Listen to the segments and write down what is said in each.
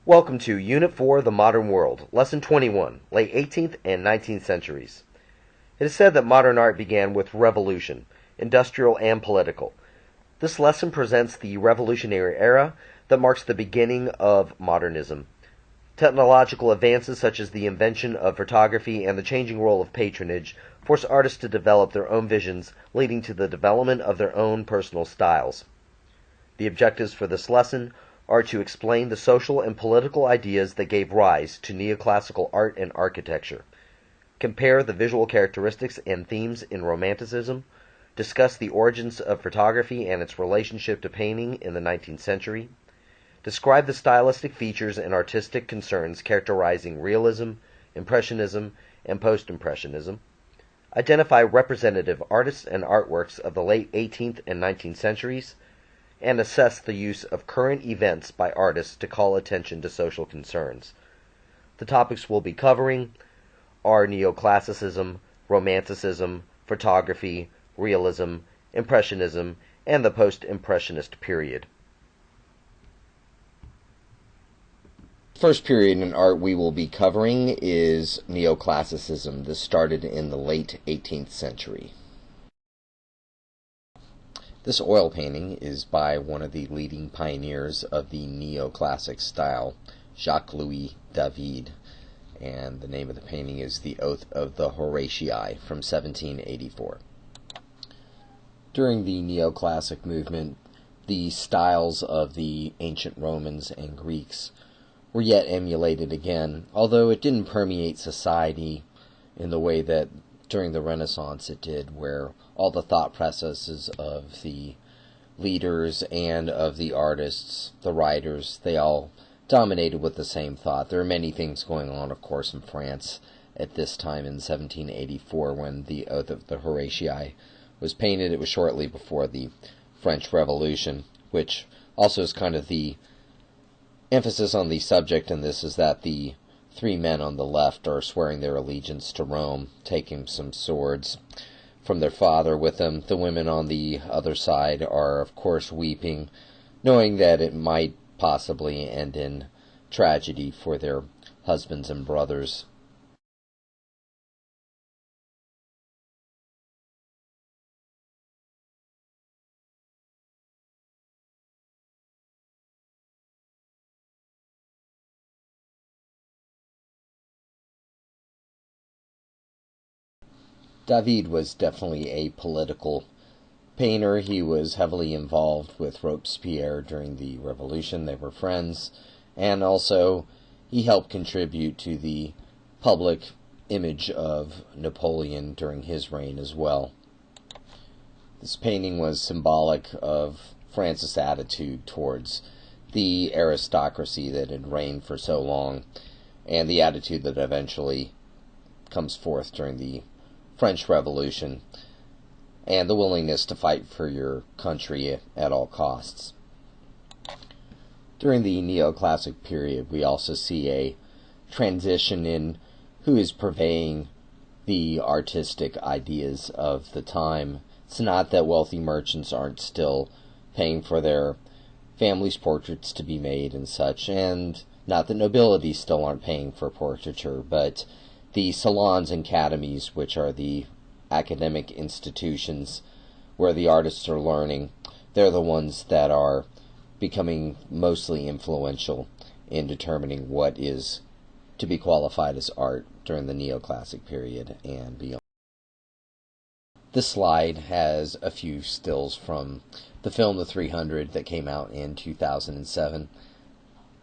Welcome to Unit 4, The Modern World, Lesson 21, Late 18th and 19th Centuries. It is said that modern art began with revolution, industrial and political. This lesson presents the revolutionary era that marks the beginning of modernism. Technological advances such as the invention of photography and the changing role of patronage force artists to develop their own visions, leading to the development of their own personal styles. The objectives for this lesson are to explain the social and political ideas that gave rise to neoclassical art and architecture, compare the visual characteristics and themes in Romanticism, discuss the origins of photography and its relationship to painting in the 19th century, describe the stylistic features and artistic concerns characterizing realism, impressionism, and post-impressionism, identify representative artists and artworks of the late 18th and 19th centuries, and assess the use of current events by artists to call attention to social concerns. The topics we'll be covering are neoclassicism, romanticism, photography, realism, impressionism, and the post-impressionist period. First period in art we will be covering is neoclassicism. This started in the late 18th century. This oil painting is by one of the leading pioneers of the neoclassic style, Jacques-Louis David, and the name of the painting is The Oath of the Horatii from 1784. During the neoclassic movement, the styles of the ancient Romans and Greeks were yet emulated again, although it didn't permeate society in the way that during the Renaissance it did, where all the thought processes of the leaders and of the artists, the writers, they all dominated with the same thought. There are many things going on, of course, in France at this time in 1784 when the Oath of the Horatii was painted. It was shortly before the French Revolution, which also is kind of the emphasis on the subject in this is that the three men on the left are swearing their allegiance to Rome, taking some swords from their father with them. The women on the other side are, of course, weeping, knowing that it might possibly end in tragedy for their husbands and brothers. David was definitely a political painter. He was heavily involved with Robespierre during the Revolution. They were friends. And also, he helped contribute to the public image of Napoleon during his reign as well. This painting was symbolic of France's attitude towards the aristocracy that had reigned for so long, and the attitude that eventually comes forth during the French Revolution, and the willingness to fight for your country at all costs. During the neoclassic period, we also see a transition in who is purveying the artistic ideas of the time. It's not that wealthy merchants aren't still paying for their families' portraits to be made and such, and not that nobility still aren't paying for portraiture, but the salons and academies, which are the academic institutions where the artists are learning, they're the ones that are becoming mostly influential in determining what is to be qualified as art during the neoclassic period and beyond. This slide has a few stills from the film The 300 that came out in 2007.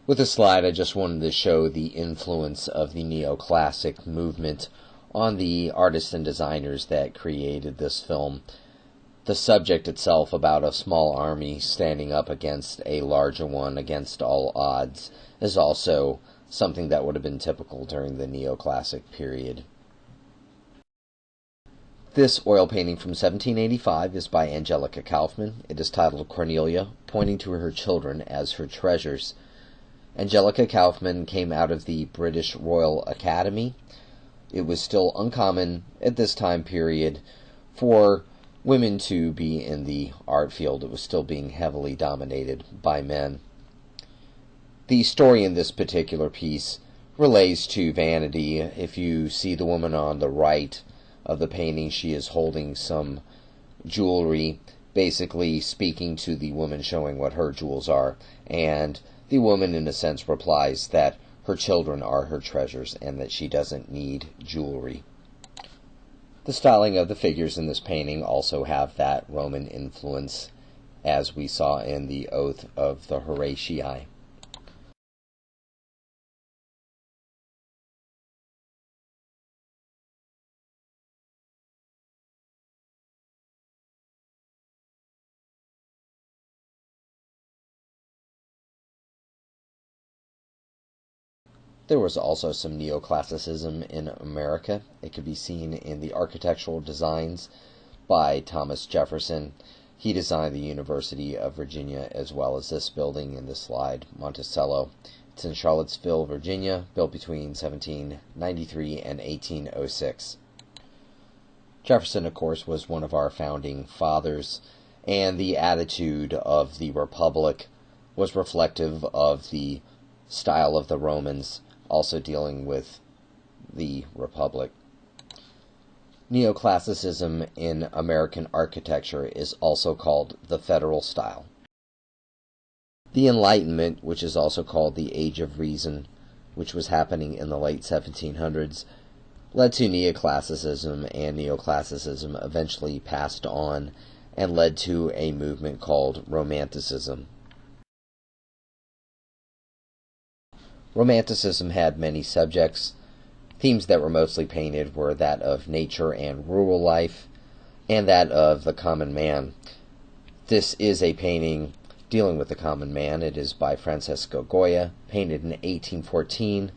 With this slide, I just wanted to show the influence of the neoclassic movement on the artists and designers that created this film. The subject itself, about a small army standing up against a larger one against all odds, is also something that would have been typical during the neoclassic period. This oil painting from 1785 is by Angelica Kauffman. It is titled Cornelia, pointing to her children as her treasures. Angelica Kauffman came out of the British Royal Academy. It was still uncommon at this time period for women to be in the art field. It was still being heavily dominated by men. The story in this particular piece relates to vanity. If you see the woman on the right of the painting, she is holding some jewelry, basically speaking to the woman, showing what her jewels are, and the woman in a sense replies that her children are her treasures and that she doesn't need jewelry. The styling of the figures in this painting also have that Roman influence, as we saw in the Oath of the Horatii. There was also some neoclassicism in America. It could be seen in the architectural designs by Thomas Jefferson. He designed the University of Virginia, as well as this building in this slide, Monticello. It's in Charlottesville, Virginia, built between 1793 and 1806. Jefferson, of course, was one of our founding fathers, and the attitude of the Republic was reflective of the style of the Romans, also dealing with the Republic. Neoclassicism in American architecture is also called the Federal style. The Enlightenment, which is also called the Age of Reason, which was happening in the late 1700s, led to neoclassicism, and neoclassicism eventually passed on and led to a movement called Romanticism. Romanticism had many subjects. Themes that were mostly painted were that of nature and rural life, and that of the common man. This is a painting dealing with the common man. It is by Francesco Goya, painted in 1814.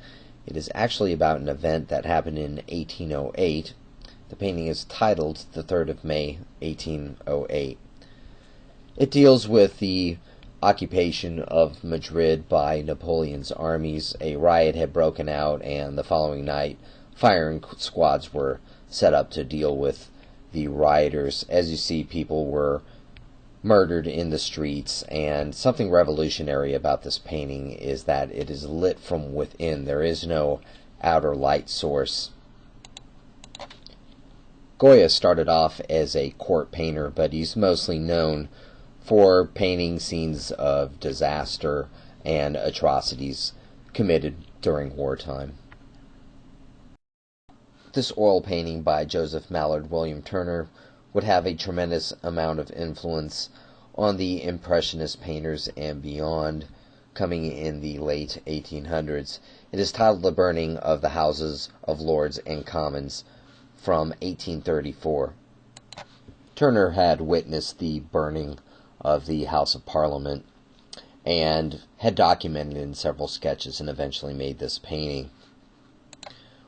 It is actually about an event that happened in 1808. The painting is titled The 3rd of May, 1808. It deals with the occupation of Madrid by Napoleon's armies. A riot had broken out, and the following night firing squads were set up to deal with the rioters. As you see, people were murdered in the streets, and something revolutionary about this painting is that it is lit from within. There is no outer light source. Goya started off as a court painter, but he's mostly known for painting scenes of disaster and atrocities committed during wartime. This oil painting by Joseph Mallord William Turner would have a tremendous amount of influence on the Impressionist painters and beyond, coming in the late 1800s. It is titled The Burning of the Houses of Lords and Commons from 1834. Turner had witnessed the burning of the House of Parliament and had documented in several sketches and eventually made this painting.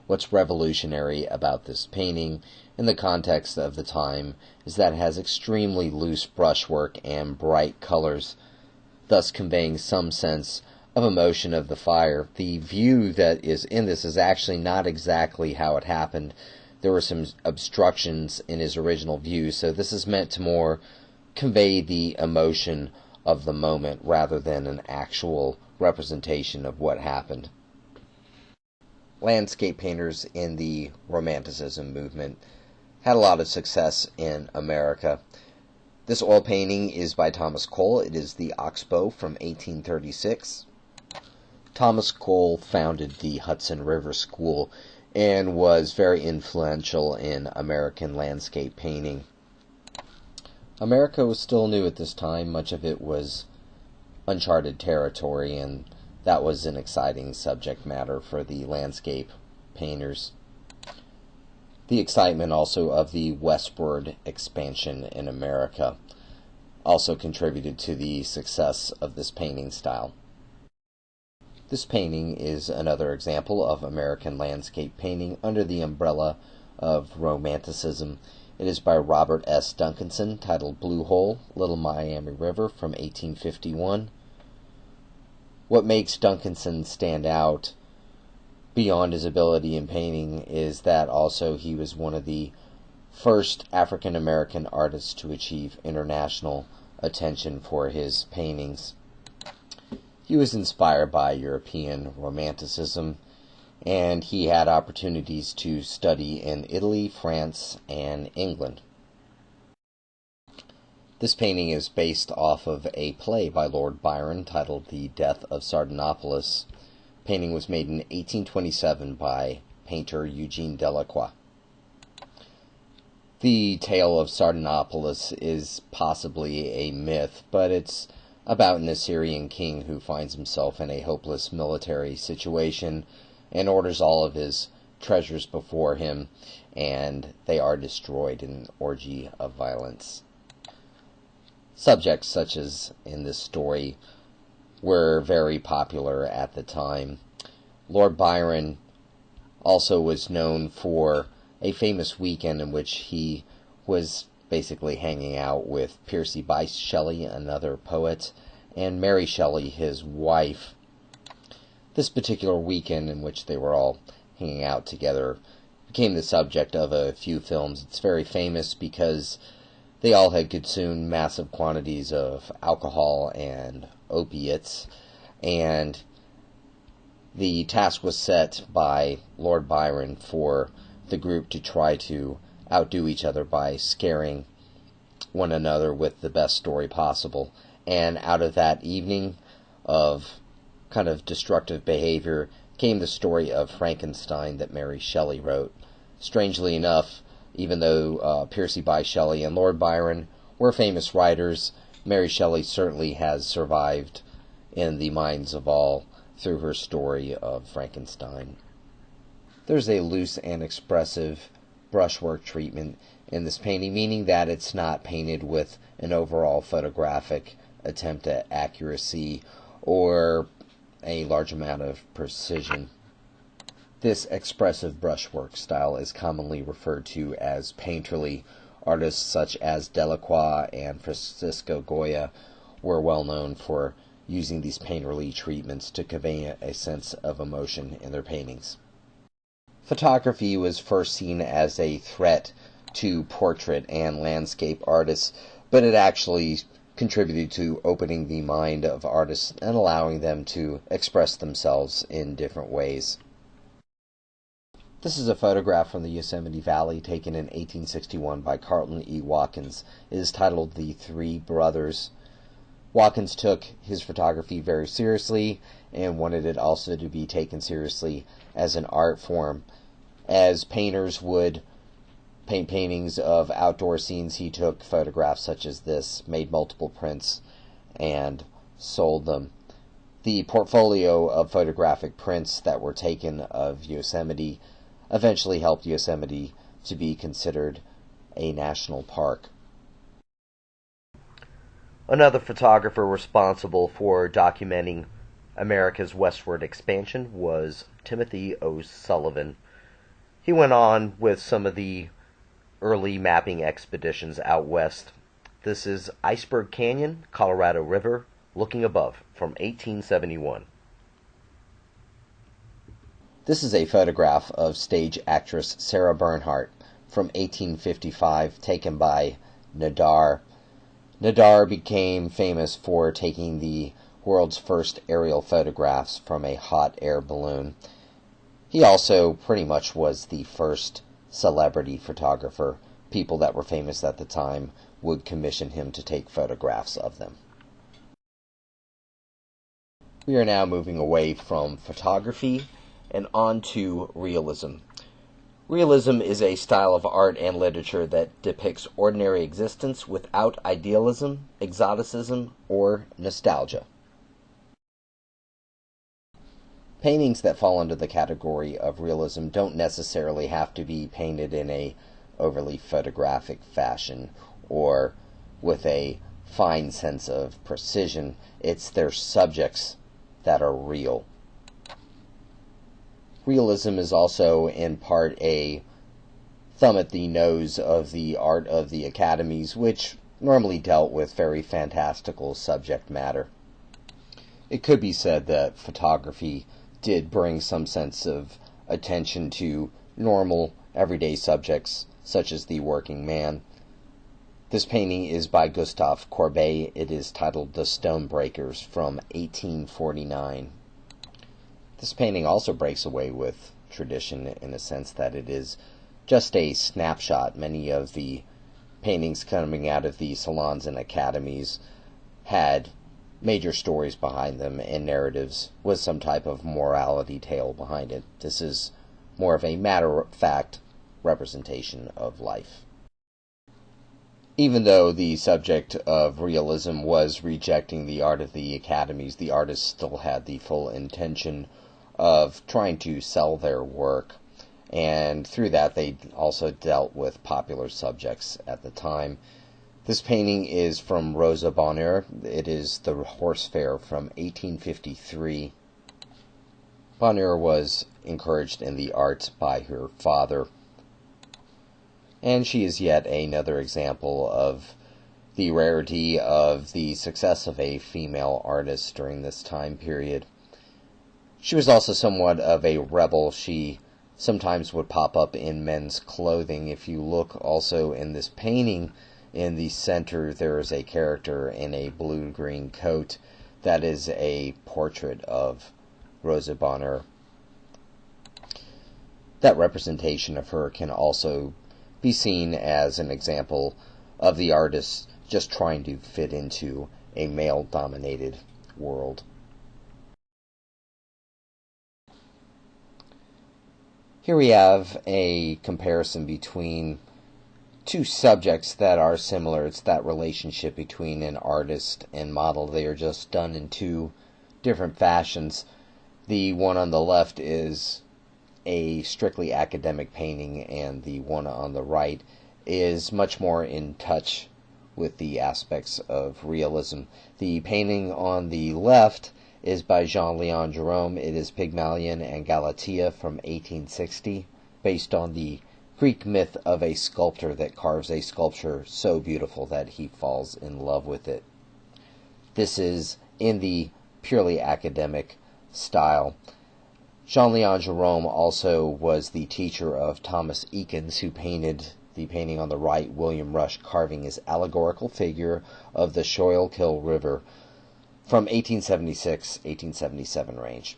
What's revolutionary about this painting in the context of the time is that it has extremely loose brushwork and bright colors, thus conveying some sense of emotion of the fire. The view that is in this is actually not exactly how it happened. There were some obstructions in his original view, so this is meant to more convey the emotion of the moment rather than an actual representation of what happened. Landscape painters in the Romanticism movement had a lot of success in America. This oil painting is by Thomas Cole. It is the Oxbow from 1836. Thomas Cole founded the Hudson River School and was very influential in American landscape painting. America was still new at this time. Much of it was uncharted territory, and that was an exciting subject matter for the landscape painters. The excitement also of the westward expansion in America also contributed to the success of this painting style. This painting is another example of American landscape painting under the umbrella of Romanticism. It is by Robert S. Duncanson, titled Blue Hole, Little Miami River from 1851. What makes Duncanson stand out beyond his ability in painting is that also he was one of the first African American artists to achieve international attention for his paintings. he was inspired by European Romanticism, and he had opportunities to study in Italy, France, and England. This painting is based off of a play by Lord Byron titled The Death of Sardanapalus. The painting was made in 1827 by painter Eugene Delacroix. The tale of Sardanapalus is possibly a myth, but it's about an Assyrian king who finds himself in a hopeless military situation and orders all of his treasures before him, and they are destroyed in an orgy of violence. Subjects such as in this story were very popular at the time. Lord Byron also was known for a famous weekend in which he was basically hanging out with Percy Bysshe Shelley, another poet, and Mary Shelley, his wife. This particular weekend in which they were all hanging out together became the subject of a few films. It's very famous because they all had consumed massive quantities of alcohol and opiates, and the task was set by Lord Byron for the group to try to outdo each other by scaring one another with the best story possible. And out of that evening of kind of destructive behavior came the story of Frankenstein that Mary Shelley wrote. Strangely enough, even though Percy Bysshe Shelley and Lord Byron were famous writers, Mary Shelley certainly has survived in the minds of all through her story of Frankenstein. There's a loose and expressive brushwork treatment in this painting, meaning that it's not painted with an overall photographic attempt at accuracy or a large amount of precision. This expressive brushwork style is commonly referred to as painterly. Artists such as Delacroix and Francisco Goya were well known for using these painterly treatments to convey a sense of emotion in their paintings. Photography was first seen as a threat to portrait and landscape artists, but it actually contributed to opening the mind of artists and allowing them to express themselves in different ways. This is a photograph from the Yosemite Valley taken in 1861 by Carlton E. Watkins. It is titled The Three Brothers. Watkins took his photography very seriously and wanted it also to be taken seriously as an art form. As painters would paint paintings of outdoor scenes, he took photographs such as this, made multiple prints, and sold them. The portfolio of photographic prints that were taken of Yosemite eventually helped Yosemite to be considered a national park. Another photographer responsible for documenting America's westward expansion was Timothy O'Sullivan. He went on with some of the early mapping expeditions out west. This is Iceberg Canyon, Colorado River, Looking Above, from 1871. This is a photograph of stage actress Sarah Bernhardt from 1855, taken by Nadar. Nadar became famous for taking the world's first aerial photographs from a hot air balloon. He also pretty much was the first celebrity photographer. People that were famous at the time would commission him to take photographs of them. We are now moving away from photography and on to realism. Realism is a style of art and literature that depicts ordinary existence without idealism, exoticism, or nostalgia. Paintings that fall under the category of realism don't necessarily have to be painted in a overly photographic fashion or with a fine sense of precision. It's their subjects that are real. Realism is also in part a thumb at the nose of the art of the academies, which normally dealt with very fantastical subject matter. It could be said that photography did bring some sense of attention to normal, everyday subjects, such as the working man. This painting is by Gustave Courbet. It is titled The Stonebreakers from 1849. This painting also breaks away with tradition in a sense that it is just a snapshot. Many of the paintings coming out of the salons and academies had major stories behind them and narratives with some type of morality tale behind it. This is more of a matter-of-fact representation of life. Even though the subject of realism was rejecting the art of the academies, the artists still had the full intention of trying to sell their work, and through that they also dealt with popular subjects at the time. This painting is from Rosa Bonheur. It is The Horse Fair from 1853. Bonheur was encouraged in the arts by her father, and she is yet another example of the rarity of the success of a female artist during this time period. She was also somewhat of a rebel. She sometimes would pop up in men's clothing. If you look also in this painting, in the center there is a character in a blue-green coat. That is a portrait of Rosa Bonheur. That representation of her can also be seen as an example of the artist just trying to fit into a male-dominated world. Here we have a comparison between two subjects that are similar. It's that relationship between an artist and model. They are just done in two different fashions. The one on the left is a strictly academic painting, and the one on the right is much more in touch with the aspects of realism. The painting on the left is by Jean-Léon Gérôme. It is Pygmalion and Galatea from 1860, based on the Greek myth of a sculptor that carves a sculpture so beautiful that he falls in love with it. This is in the purely academic style. Jean-Léon Gérôme also was the teacher of Thomas Eakins, who painted the painting on the right, William Rush carving his allegorical figure of the Schuylkill River from 1876-1877 range.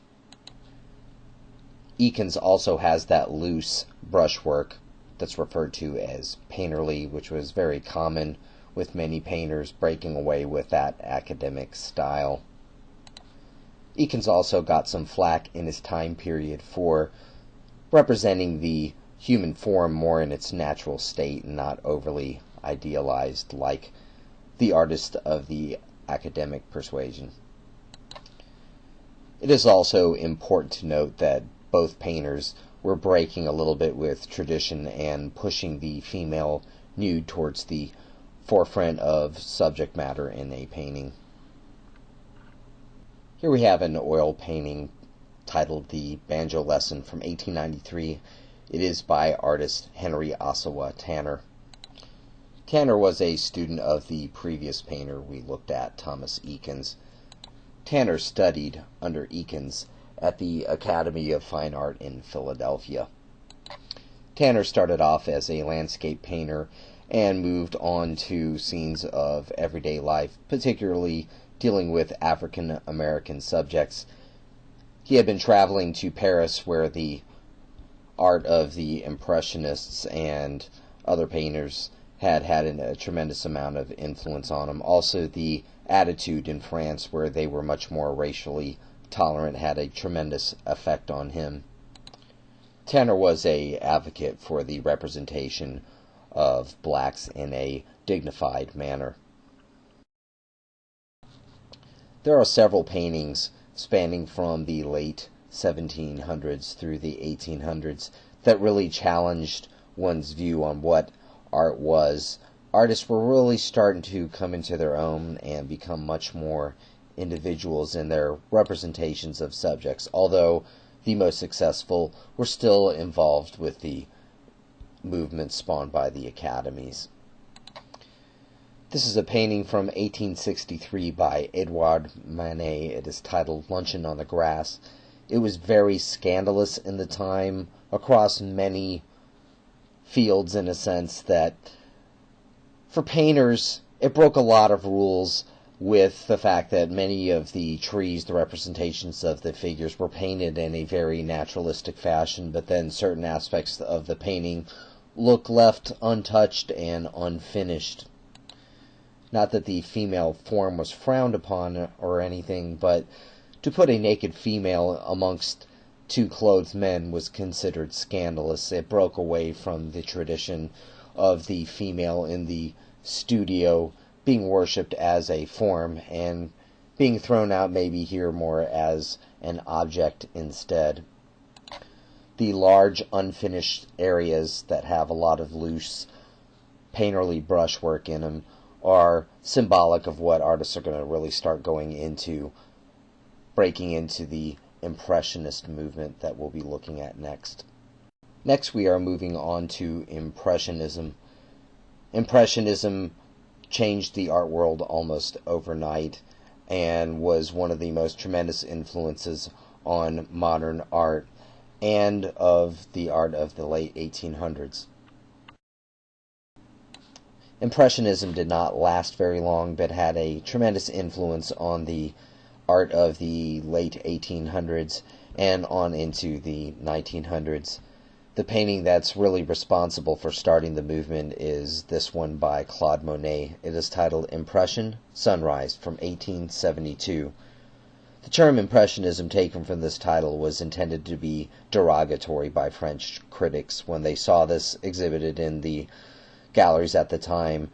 Eakins also has that loose brushwork that's referred to as painterly, which was very common with many painters breaking away with that academic style. Eakins also got some flack in his time period for representing the human form more in its natural state and not overly idealized like the artist of the academic persuasion. It is also important to note that both painters were breaking a little bit with tradition and pushing the female nude towards the forefront of subject matter in a painting. Here we have an oil painting titled The Banjo Lesson from 1893. It is by artist Henry Ossawa Tanner. Tanner was a student of the previous painter we looked at, Thomas Eakins. Tanner studied under Eakins at the Academy of Fine Art in Philadelphia. Tanner started off as a landscape painter and moved on to scenes of everyday life, particularly dealing with African American subjects. He had been traveling to Paris, where the art of the Impressionists and other painters had a tremendous amount of influence on him. Also, the attitude in France, where they were much more racially tolerant, had a tremendous effect on him. Tanner was an advocate for the representation of blacks in a dignified manner. There are several paintings spanning from the late 1700s through the 1800s that really challenged one's view on what art was. Artists were really starting to come into their own and become much more individuals in their representations of subjects, although the most successful were still involved with the movement spawned by the academies. This is a painting from 1863 by Edouard Manet. It is titled Luncheon on the Grass. It was very scandalous in the time across many fields, in a sense that For painters, it broke a lot of rules with the fact that many of the trees, the representations of the figures, were painted in a very naturalistic fashion, but then certain aspects of the painting look left untouched and unfinished. Not that the female form was frowned upon or anything, but to put a naked female amongst two clothed men was considered scandalous. It broke away from the tradition of the female in the studio being worshipped as a form and being thrown out maybe here more as an object instead. The large unfinished areas that have a lot of loose painterly brushwork in them are symbolic of what artists are going to really start going into, breaking into the Impressionist movement that we'll be looking at next. Next, we are moving on to Impressionism. Impressionism changed the art world almost overnight and was one of the most tremendous influences on modern art and of the art of the late 1800s. Impressionism did not last very long, but had a tremendous influence on the art of the late 1800s and on into the 1900s. The painting that's really responsible for starting the movement is this one by Claude Monet. It is titled Impression, Sunrise, from 1872. The term Impressionism taken from this title was intended to be derogatory by French critics. When they saw this exhibited in the galleries at the time,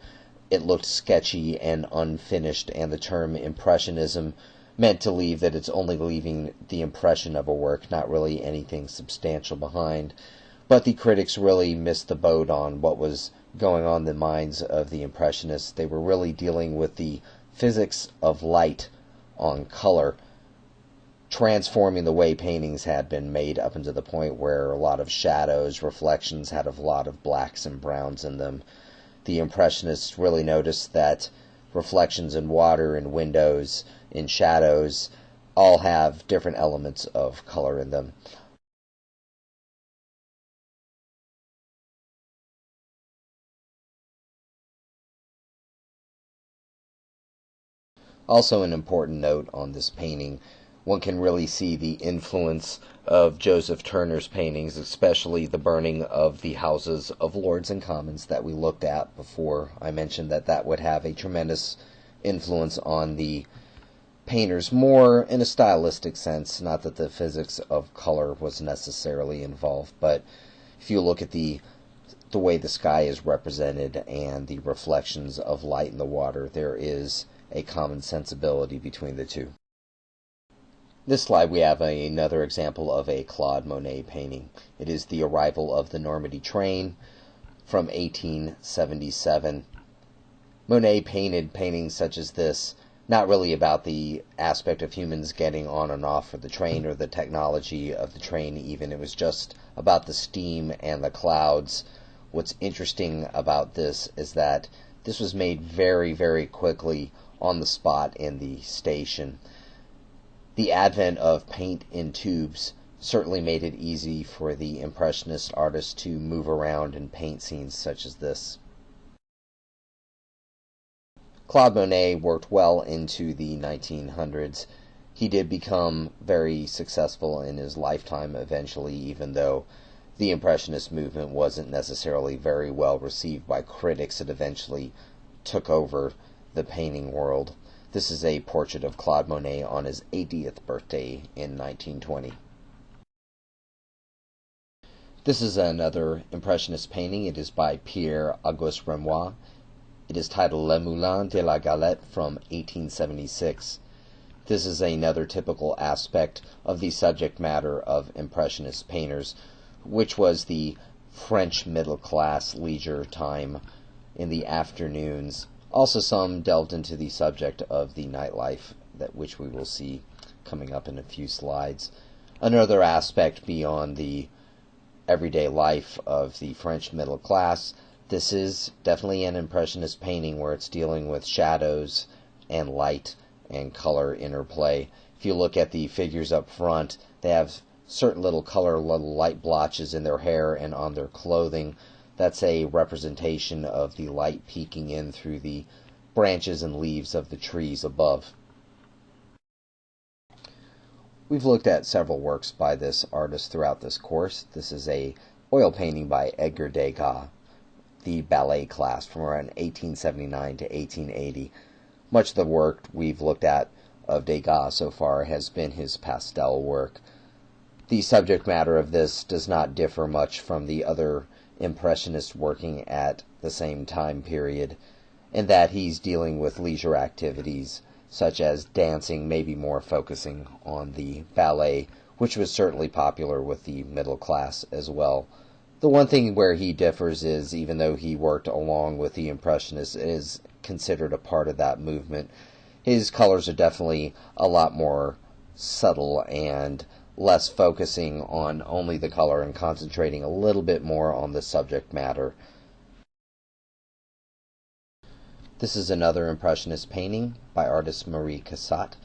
it looked sketchy and unfinished, and the term Impressionism meant to leave that it's only leaving the impression of a work, not really anything substantial behind. But the critics really missed the boat on what was going on in the minds of the Impressionists. They were really dealing with the physics of light on color, transforming the way paintings had been made up until the point where a lot of shadows, reflections had a lot of blacks and browns in them. The Impressionists really noticed that reflections in water, in windows, in shadows, all have different elements of color in them. Also, an important note on this painting, one can really see the influence of Joseph Turner's paintings, especially the burning of the Houses of Lords and Commons that we looked at before. I mentioned that that would have a tremendous influence on the painters, more in a stylistic sense, not that the physics of color was necessarily involved, but if you look at the way the sky is represented and the reflections of light in the water, there is a common sensibility between the two. This slide we have another example of a Claude Monet painting. It is The Arrival of the Normandy Train from 1877. Monet painted paintings such as this, not really about the aspect of humans getting on and off of the train or the technology of the train even. It was just about the steam and the clouds. What's interesting about this is that this was made very, very quickly on the spot in the station. The advent of paint in tubes certainly made it easy for the Impressionist artists to move around and paint scenes such as this. Claude Monet worked well into the 1900s. He did become very successful in his lifetime eventually, even though the Impressionist movement wasn't necessarily very well received by critics. It eventually took over the painting world. This is a portrait of Claude Monet on his 80th birthday in 1920. This is another Impressionist painting. It is by Pierre-Auguste Renoir. It is titled Le Moulin de la Galette from 1876. This is another typical aspect of the subject matter of Impressionist painters, which was the French middle-class leisure time in the afternoons. Also, some delved into the subject of the nightlife, which we will see coming up in a few slides. Another aspect beyond the everyday life of the French middle class, this is definitely an Impressionist painting where it's dealing with shadows and light and color interplay. If you look at the figures up front, they have certain little color, little light blotches in their hair and on their clothing. That's a representation of the light peeking in through the branches and leaves of the trees above. We've looked at several works by this artist throughout this course. This is a oil painting by Edgar Degas, the ballet class from around 1879 to 1880. Much of the work we've looked at of Degas so far has been his pastel work. The subject matter of this does not differ much from the other Impressionists working at the same time period, in that he's dealing with leisure activities such as dancing, maybe more focusing on the ballet, which was certainly popular with the middle class as well. The one thing where he differs is, even though he worked along with the Impressionists, is considered a part of that movement, his colors are definitely a lot more subtle and less focusing on only the color and concentrating a little bit more on the subject matter. This is another Impressionist painting by artist Marie Cassatt.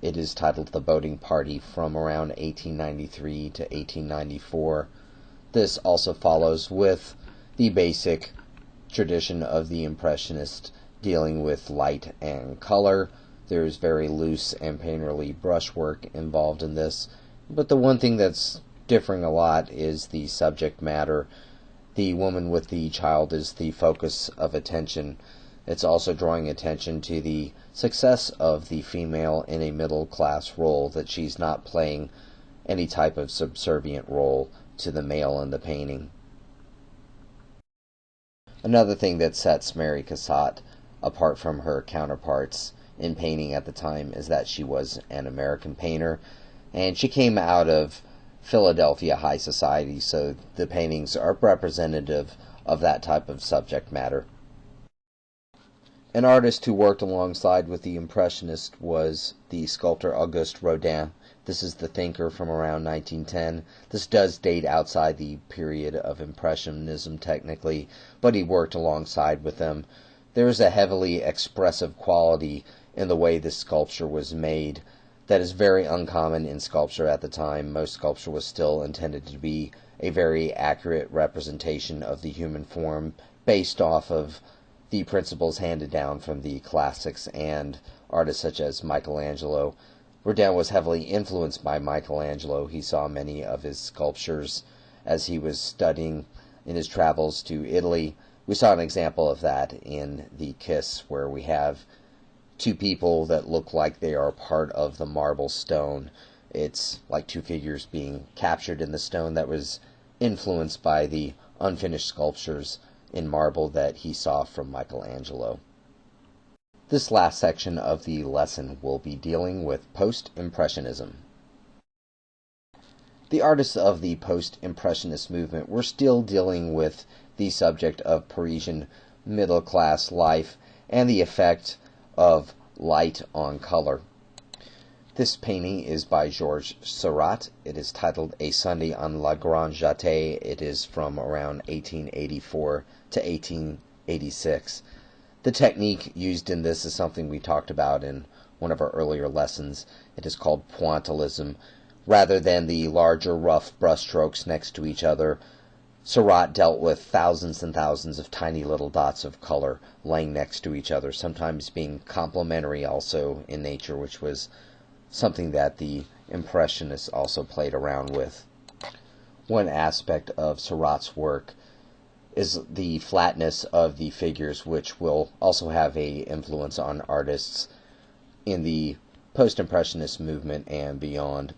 It is titled The Boating Party, from around 1893 to 1894. This also follows with the basic tradition of the Impressionist dealing with light and color. There's very loose and painterly brushwork involved in this, but the one thing that's differing a lot is the subject matter. The woman with the child is the focus of attention. It's also drawing attention to the success of the female in a middle-class role, that she's not playing any type of subservient role to the male in the painting. Another thing that sets Marie Cassatt apart from her counterparts in painting at the time is that she was an American painter, and she came out of Philadelphia high society, so the paintings are representative of that type of subject matter. An artist who worked alongside with the Impressionists was the sculptor Auguste Rodin. This is the Thinker from around 1910. This does date outside the period of Impressionism technically, but he worked alongside with them. There is a heavily expressive quality in the way this sculpture was made that is very uncommon in sculpture at the time. Most sculpture was still intended to be a very accurate representation of the human form based off of the principles handed down from the classics and artists such as Michelangelo. Rodin was heavily influenced by Michelangelo. He saw many of his sculptures as he was studying in his travels to Italy. We saw an example of that in The Kiss, where we have two people that look like they are part of the marble stone. It's like two figures being captured in the stone that was influenced by the unfinished sculptures in marble that he saw from Michelangelo. This last section of the lesson will be dealing with Post-Impressionism. The artists of the Post-Impressionist movement were still dealing with the subject of Parisian middle-class life and the effect of light on color. This painting is by Georges Seurat. It is titled A Sunday on La Grande Jatte. It is from around 1884 to 1886. The technique used in this is something we talked about in one of our earlier lessons. It is called pointillism. Rather than the larger rough brushstrokes next to each other, Seurat dealt with thousands and thousands of tiny little dots of color laying next to each other, sometimes being complementary also in nature, which was something that the Impressionists also played around with. One aspect of Seurat's work is the flatness of the figures, which will also have a influence on artists in the Post-Impressionist movement and beyond.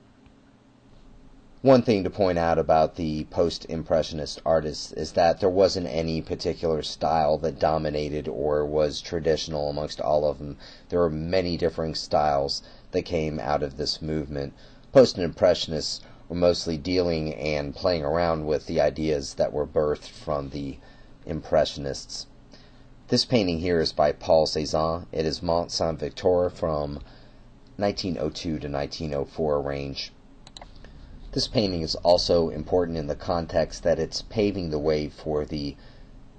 One thing to point out about the Post-Impressionist artists is that there wasn't any particular style that dominated or was traditional amongst all of them. There were many differing styles that came out of this movement. Post-Impressionists were mostly dealing and playing around with the ideas that were birthed from the Impressionists. This painting here is by Paul Cézanne. It is Mont Saint-Victor from 1902 to 1904 range. This painting is also important in the context that it's paving the way for the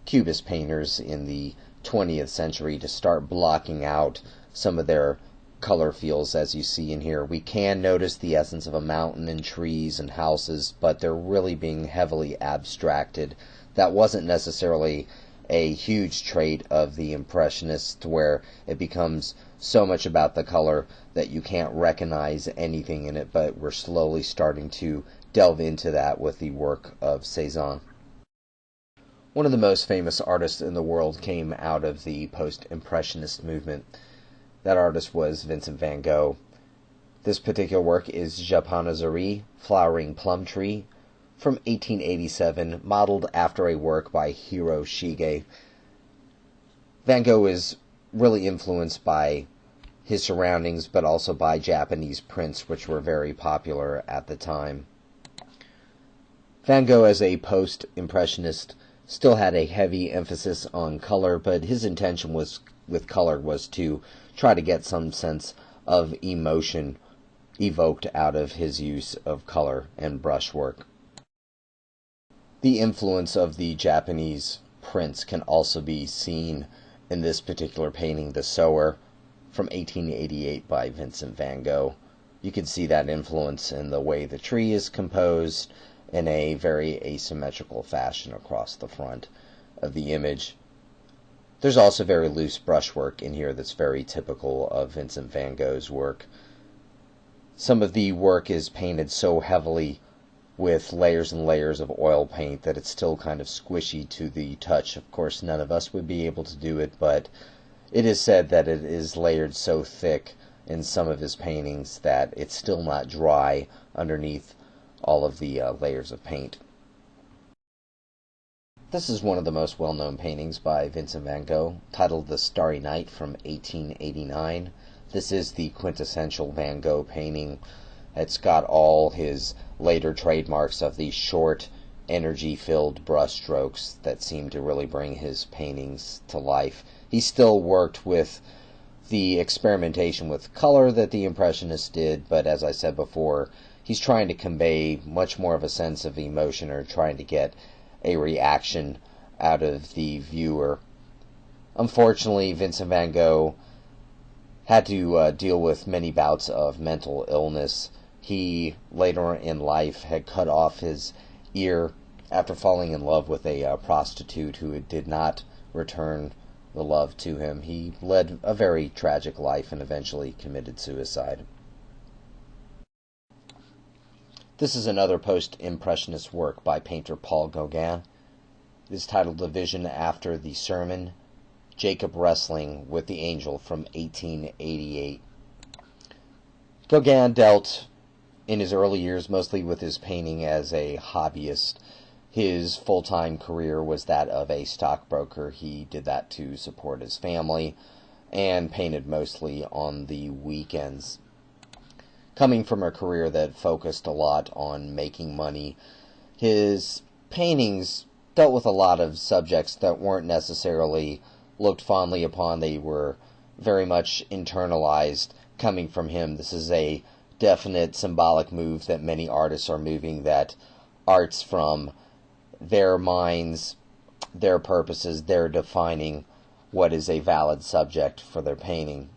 Cubist painters in the 20th century to start blocking out some of their color feels as you see in here. We can notice the essence of a mountain and trees and houses, but they're really being heavily abstracted. That wasn't necessarily a huge trait of the Impressionists, where it becomes so much about the color that you can't recognize anything in it, but we're slowly starting to delve into that with the work of Cézanne. One of the most famous artists in the world came out of the post-impressionist movement. That artist was Vincent van Gogh. This particular work is Japanisari, Flowering Plum Tree, from 1887, modeled after a work by Hiroshige. Van Gogh is really influenced by his surroundings, but also by Japanese prints, which were very popular at the time. Van Gogh, as a post-impressionist, still had a heavy emphasis on color, but his intention with color was to try to get some sense of emotion evoked out of his use of color and brushwork. The influence of the Japanese prints can also be seen in this particular painting, The Sower, from 1888 by Vincent van Gogh. You can see that influence in the way the tree is composed in a very asymmetrical fashion across the front of the image. There's also very loose brushwork in here that's very typical of Vincent van Gogh's work. Some of the work is painted so heavily with layers and layers of oil paint that it's still kind of squishy to the touch. Of course, none of us would be able to do it, but it is said that it is layered so thick in some of his paintings that it's still not dry underneath all of the layers of paint. This is one of the most well-known paintings by Vincent van Gogh, titled The Starry Night, from 1889. This is the quintessential Van Gogh painting. It's got all his later trademarks of these short, energy-filled brush strokes that seem to really bring his paintings to life. He still worked with the experimentation with color that the Impressionists did, but as I said before, he's trying to convey much more of a sense of emotion, or trying to get a reaction out of the viewer. Unfortunately, Vincent van Gogh had to deal with many bouts of mental illness. He, later in life, had cut off his ear after falling in love with a prostitute who did not return the love to him. He led a very tragic life and eventually committed suicide. This is another post-impressionist work by painter Paul Gauguin. It is titled The Vision After the Sermon, Jacob Wrestling with the Angel, from 1888. Gauguin dealt in his early years mostly with his painting as a hobbyist. His full-time career was that of a stockbroker. He did that to support his family and painted mostly on the weekends. Coming from a career that focused a lot on making money, his paintings dealt with a lot of subjects that weren't necessarily looked fondly upon. They were very much internalized coming from him. This is a definite symbolic move that many artists are moving, that art's from their minds, their purposes, they're defining what is a valid subject for their painting.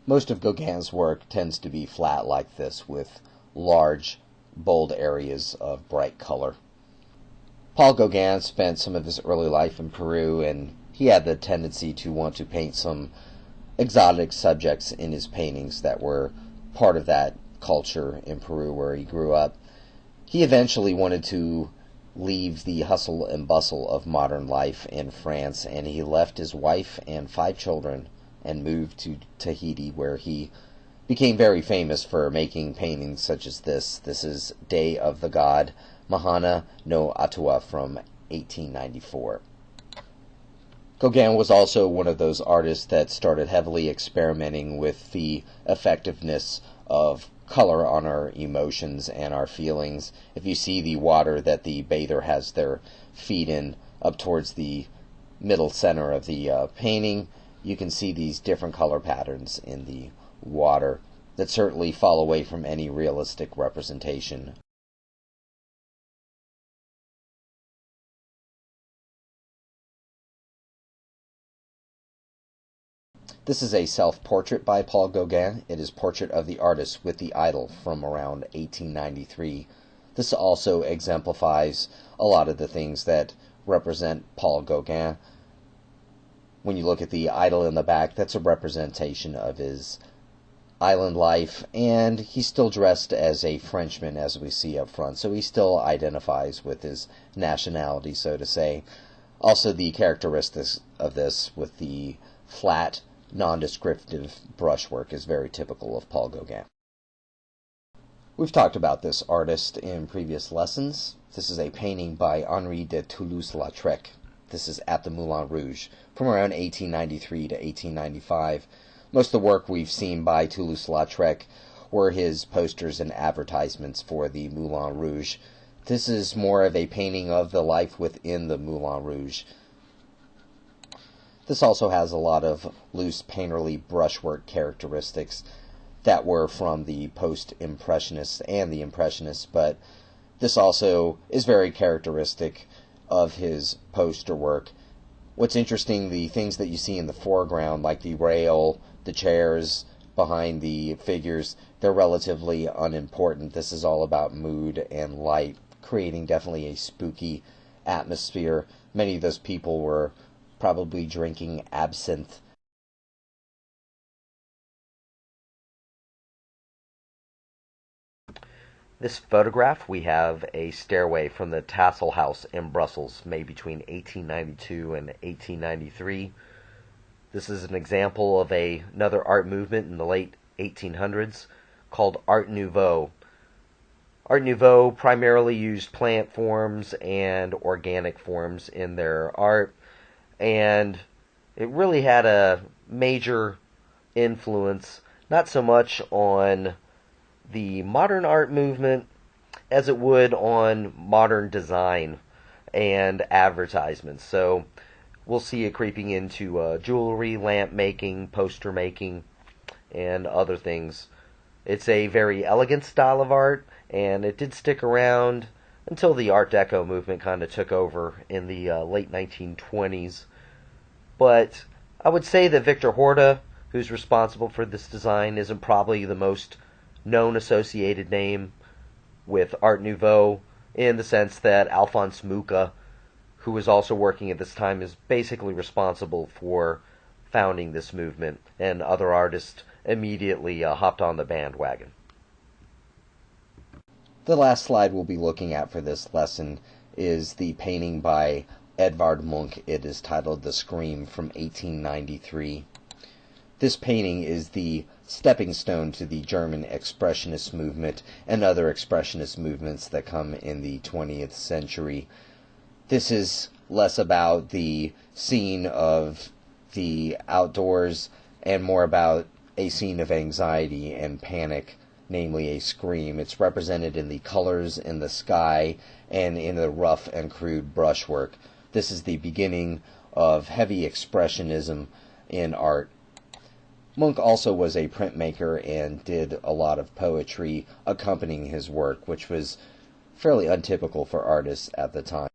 Most of Gauguin's work tends to be flat like this, with large, bold areas of bright color. Paul Gauguin spent some of his early life in Peru, and he had the tendency to want to paint some exotic subjects in his paintings that were part of that culture in Peru where he grew up. He eventually wanted to leave the hustle and bustle of modern life in France, and he left his wife and 5 children and moved to Tahiti, where he became very famous for making paintings such as this. This is Day of the God, Mahana no Atua, from 1894. Gauguin was also one of those artists that started heavily experimenting with the effectiveness of color on our emotions and our feelings. If you see the water that the bather has their feet in up towards the middle center of the painting, you can see these different color patterns in the water that certainly fall away from any realistic representation. This is a self-portrait by Paul Gauguin. It is Portrait of the Artist with the Idol from around 1893. This also exemplifies a lot of the things that represent Paul Gauguin. When you look at the idol in the back, that's a representation of his island life, and he's still dressed as a Frenchman, as we see up front, so he still identifies with his nationality, so to say. Also, the characteristics of this with the flat, non-descriptive brushwork is very typical of Paul Gauguin. We've talked about this artist in previous lessons. This is a painting by Henri de Toulouse-Lautrec. This is at the Moulin Rouge from around 1893 to 1895. Most of the work we've seen by Toulouse-Lautrec were his posters and advertisements for the Moulin Rouge. This is more of a painting of the life within the Moulin Rouge. This also has a lot of loose painterly brushwork characteristics that were from the post-impressionists and the impressionists, but this also is very characteristic of his poster work. What's interesting, the things that you see in the foreground, like the rail, the chairs behind the figures, they're relatively unimportant. This is all about mood and light, creating definitely a spooky atmosphere. Many of those people were probably drinking absinthe. This photograph, we have a stairway from the Tassel House in Brussels, made between 1892 and 1893. This is an example of another art movement in the late 1800s called Art Nouveau. Art Nouveau primarily used plant forms and organic forms in their art, and it really had a major influence, not so much on the modern art movement as it would on modern design and advertisements. So we'll see it creeping into jewelry, lamp making, poster making, and other things. It's a very elegant style of art, and it did stick around until the Art Deco movement kind of took over in the late 1920s. But I would say that Victor Horta, who's responsible for this design, isn't probably the most known associated name with Art Nouveau, in the sense that Alphonse Mucha, who was also working at this time, is basically responsible for founding this movement, and other artists immediately hopped on the bandwagon. The last slide we'll be looking at for this lesson is the painting by Edvard Munch. It is titled The Scream from 1893. This painting is the stepping stone to the German Expressionist movement and other Expressionist movements that come in the 20th century. This is less about the scene of the outdoors and more about a scene of anxiety and panic, namely a scream. It's represented in the colors in the sky and in the rough and crude brushwork. This is the beginning of heavy expressionism in art. Munch also was a printmaker and did a lot of poetry accompanying his work, which was fairly untypical for artists at the time.